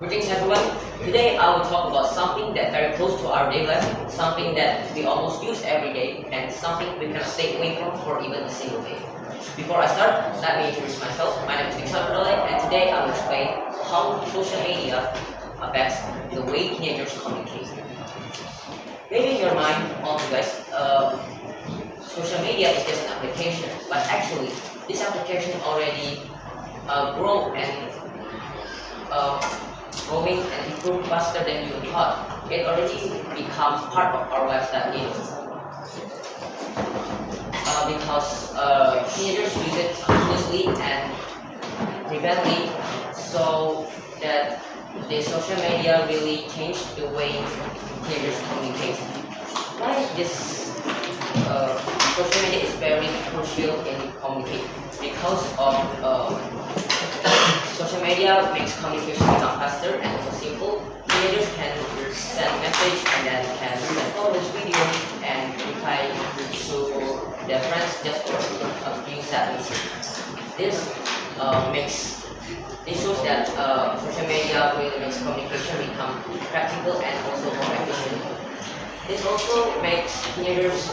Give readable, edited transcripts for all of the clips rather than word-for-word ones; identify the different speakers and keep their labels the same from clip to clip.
Speaker 1: Greetings everyone. Today I will talk about something that very close to our daily life, something that we almost use every day, and something we cannot stay away from for even a single day. Before I start, let me introduce myself. My name is Victor Ferdole, and today I will explain how social media affects the way teenagers communicate. Maybe in your mind, all you guys, social media is just an application, but actually, this application already grow and uh, growing and improve faster than you thought. It already becomes part of our lifestyle because teenagers use it continuously and preventively, so that the social media really changed the way teenagers communicate. Why this social media is very crucial in communication? Because of social media makes communication become faster and more simple. Teenagers can send message and then can send photos, video, and reply to their friends just for a few seconds. This makes this shows that social media really makes communication become practical and also more efficient. This also makes teenagers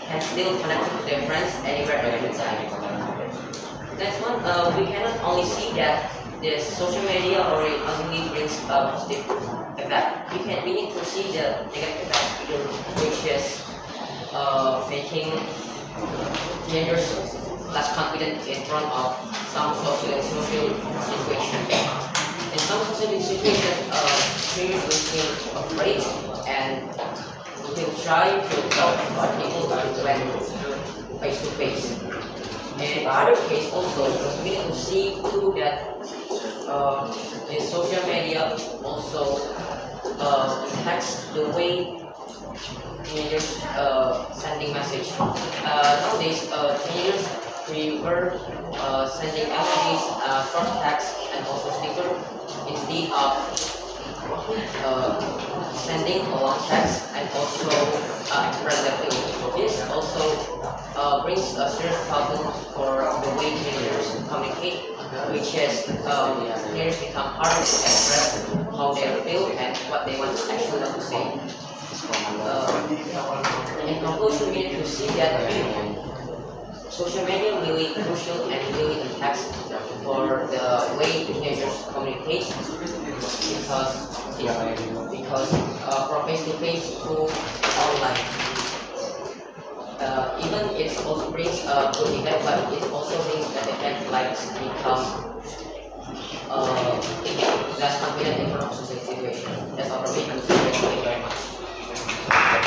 Speaker 1: can still connect with their friends anywhere and anytime. Next one, we cannot only see that the social media already only brings a positive effect. We need to see the negative effect, which is making teenagers less confident in front of some social situation. In some social situation, teenagers will feel afraid and will try to talk to people when face to face. In other case also, we need to see too that the social media also impacts the way teenagers sending message. Nowadays, teenagers prefer sending messages, short text, and also sticker instead of sending a long text and also express their feelings. This also brings a serious problem for the way teenagers communicate, which is teenagers become harder to express how they feel and what they want actually want to say. In conclusion, we need to see that social media really crucial and really impacts for the way teenagers communicate because from face to face to online. Even it also brings a good effect, but it also brings an effect like become less confident in front of social situation. That's all from me.